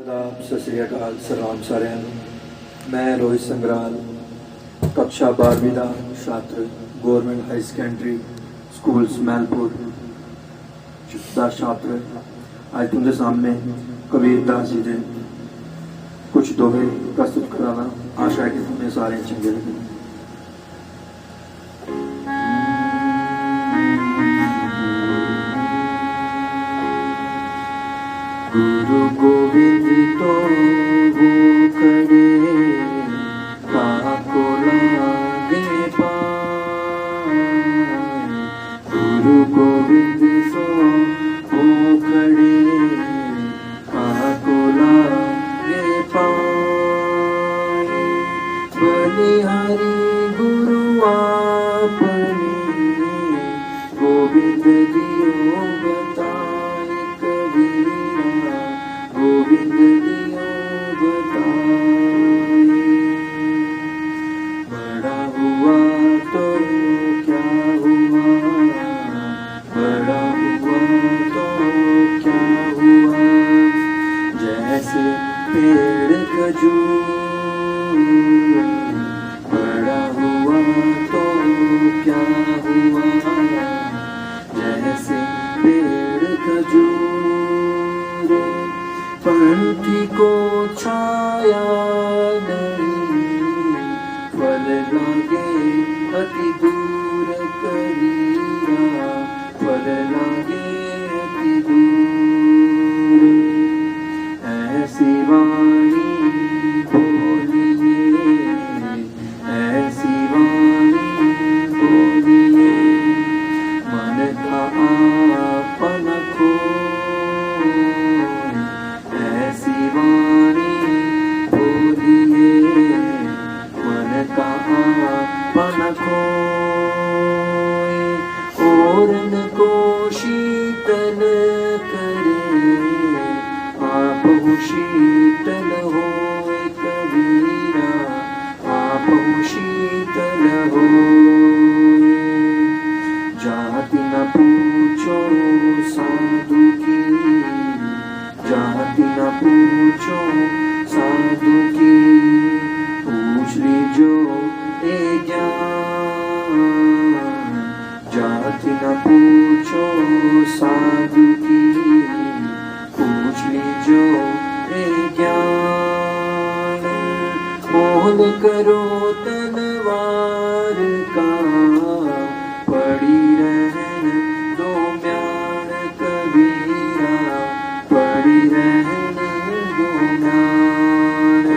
आदाब, सत श्री अकाल, सलाम सारे। मैं रोहित संग्राल, कक्षा 12वीं का छात्र, गवर्नमेंट हाई सेकेंडरी स्कूल मैलपुर का छात्र। आज तुमके सामने कबीरदास जी के कुछ दोहे प्रस्तुत कराना। आशा है कि तुम्हें सारे चंगे लगे। गुरु गोविंद तो वो खड़े काको लागे पाए। गुरु गोविंद तो वो खड़े काको लागे पाए। बलिहारी गुरु आपने गोविंद दियो बताए। कबीरा गोविंद दियो बताए। बड़ा हुआ तो क्या हुआ, बड़ा हुआ तो क्या हुआ। जैसे पेड़ खजूर, बड़ा हुआ तो क्या हुआ। जैसे पेड़ खजूर, पंखी को छाया नहीं, फल लागे अति दूर। कबीरा फल लागे अति दूर। ऐसी वाणी बोलिए, ऐसी वाणी बोलिए। मन का आपन खोए, ऐसी वाणी बोलिए। मन का आपन खोए। ओरन को शीतल करे, आप शीतल होए। कबीरा आप शीतल होए। जाति न पूछो साधु की, जाति न पूछो साधु की। पूछ लीजो ए ज्ञान, जाति न पूछो साधु की। पूछ लीजो ए ज्ञान। मोल करो तलवार का, पड़ी रहन दो म्यान। कबीरा पड़ी रहन दो म्यान,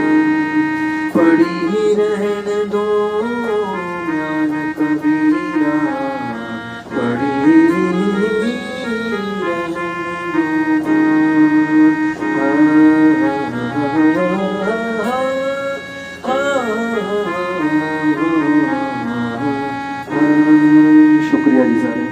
पड़ी रहन दो म्यान। कबीरा पड़ी रहन दो शुक्रिया जी सारे।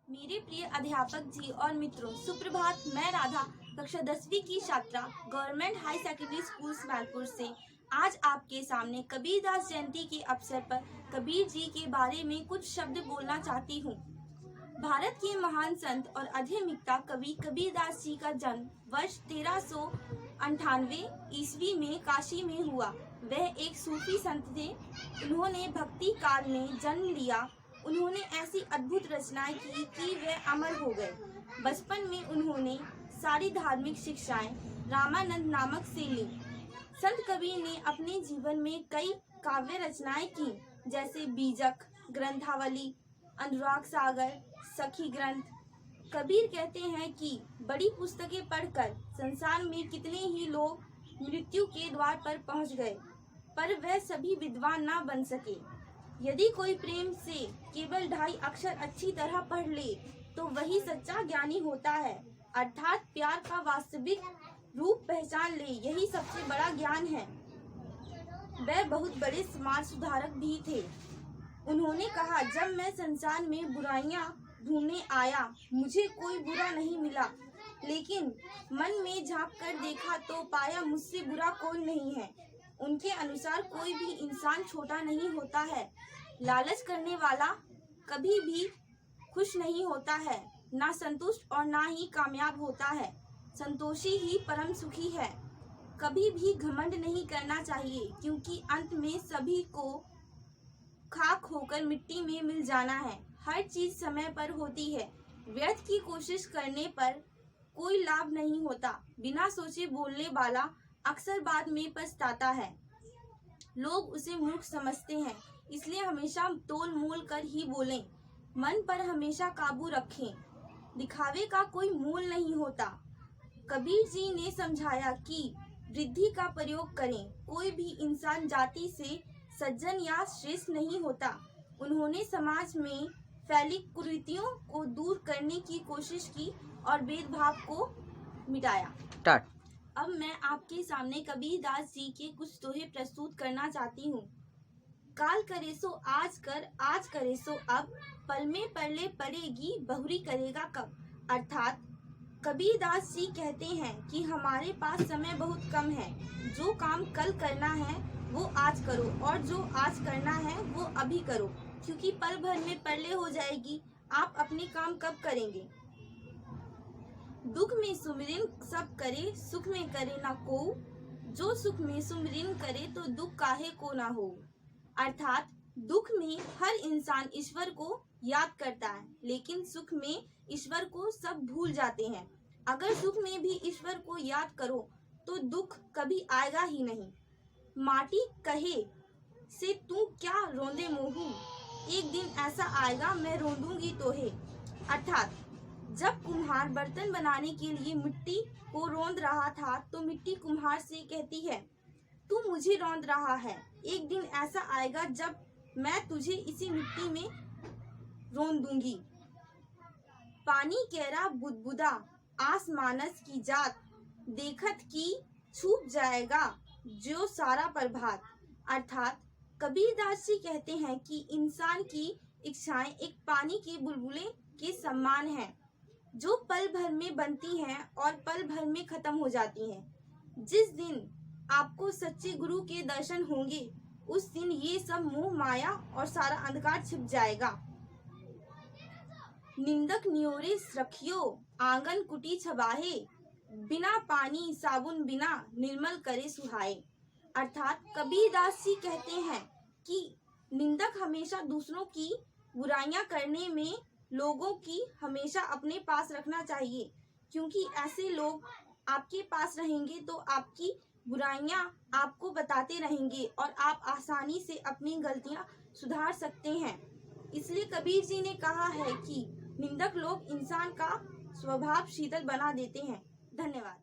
मेरे प्रिय अध्यापक जी और मित्रों, सुप्रभात। मैं राधा, कक्षा 10वीं की छात्रा, गवर्नमेंट हाई सेकेंडरी स्कूल मैलपुर से आज आपके सामने कबीरदास जयंती के अवसर पर कबीर जी के बारे में कुछ शब्द बोलना चाहती हूँ। भारत के महान संत और अधीमिका कवि कबीरदास जी का जन्म वर्ष 1398 ईस्वी में काशी में हुआ। वह एक सूफी संत थे। उन्होंने भक्ति काल में जन्म लिया। उन्होंने ऐसी अद्भुत रचनाएं की कि वह अमर हो गए। बचपन में उन्होंने सारी धार्मिक शिक्षाएं रामानंद नामक से ली। संत कबीर ने अपने जीवन में कई काव्य रचनाएं की, जैसे बीजक, ग्रंथावली, अनुराग सागर, सखी ग्रंथ। कबीर कहते हैं कि बड़ी पुस्तकें पढ़कर संसार में कितने ही लोग मृत्यु के द्वार पर पहुंच गए, पर वह सभी विद्वान ना बन सके। यदि कोई प्रेम से केवल 2.5 अक्षर अच्छी तरह पढ़ ले तो वही सच्चा ज्ञानी होता है, अर्थात प्यार का वास्तविक रूप पहचान ले। यही सबसे बड़ा ज्ञान है। वह बहुत बड़े समाज सुधारक भी थे। उन्होंने कहा, जब मैं संसार में बुराइयां ढूंढने आया, मुझे कोई बुरा नहीं मिला, लेकिन मन में झांक कर देखा तो पाया मुझसे बुरा कोई नहीं है। उनके अनुसार कोई भी इंसान छोटा नहीं होता है। लालच करने वाला कभी भी खुश नहीं होता है, ना संतुष्ट और ना ही कामयाब होता है। संतोषी ही परम सुखी है। कभी भी घमंड नहीं करना चाहिए, क्योंकि अंत में सभी को खाक होकर मिट्टी में मिल जाना है। हर चीज समय पर होती है। व्यर्थ की कोशिश करने पर कोई लाभ नहीं होता। बिना सोचे बोलने वाला अक्सर बाद में पछताता है। लोग उसे मूर्ख समझते हैं, इसलिए हमेशा तोल मोल कर ही बोलें। मन पर हमेशा काबू रखें। दिखावे का कोई मोल नहीं होता। कबीर जी ने समझाया कि वृद्धि का प्रयोग करें। कोई भी इंसान जाति से सज्जन या श्रेष्ठ नहीं होता। उन्होंने समाज में फैली कुरीतियों को दूर करने की कोशिश की और भेदभाव को मिटाया। अब मैं आपके सामने कबीरदास जी के कुछ दोहे प्रस्तुत करना चाहती हूँ। काल करे सो आज कर, आज करे सो अब, पल में परले पड़ेगी, बहुरी करेगा कब। अर्थात कबीरदास जी कहते हैं कि हमारे पास समय बहुत कम है। जो काम कल करना है वो आज करो, और जो आज करना है वो अभी करो, क्योंकि पल भर में परले हो जाएगी। आप अपने काम कब करेंगे। दुख में सुमिरन सब करे, सुख में करे ना को। जो सुख में सुमिरन करे तो दुख काहे को ना हो। अर्थात दुख में हर इंसान ईश्वर को याद करता है, लेकिन सुख में ईश्वर को सब भूल जाते हैं। अगर सुख में भी ईश्वर को याद करो तो दुख कभी आएगा ही नहीं। माटी कहे से तू क्या रोंदे मोहू, एक दिन ऐसा आएगा मैं रोंदूंगी तोहे। अर्थात जब कुम्हार बर्तन बनाने के लिए मिट्टी को रौंद रहा था तो मिट्टी कुम्हार से कहती है, तू मुझे रौंद रहा है, एक दिन ऐसा आएगा जब मैं तुझे इसी मिट्टी में रौंद दूंगी। पानी केरा बुदबुदा, आस मानस की जात, देखत की छूप जाएगा जो सारा प्रभात। अर्थात कबीरदास जी कहते हैं कि इंसान की इच्छाएं एक पानी के बुलबुले के समान हैं, जो पल भर में बनती हैं और पल भर में खत्म हो जाती हैं। जिस दिन आपको सच्चे गुरु के दर्शन होंगे, उस दिन ये सब मोह माया और सारा अंधकार छिप जाएगा। निंदक नियोरे रखियो, आंगन कुटी छबाहे, बिना पानी साबुन बिना निर्मल करे सुहाए। अर्थात कबीरदास जी कहते हैं कि निंदक हमेशा दूसरों की बुराइयां करने में लोगों की हमेशा अपने पास रखना चाहिए, क्योंकि ऐसे लोग आपके पास रहेंगे तो आपकी बुराइयां आपको बताते रहेंगे और आप आसानी से अपनी गलतियां सुधार सकते हैं। इसलिए कबीर जी ने कहा है कि निंदक लोग इंसान का स्वभाव शीतल बना देते हैं। धन्यवाद।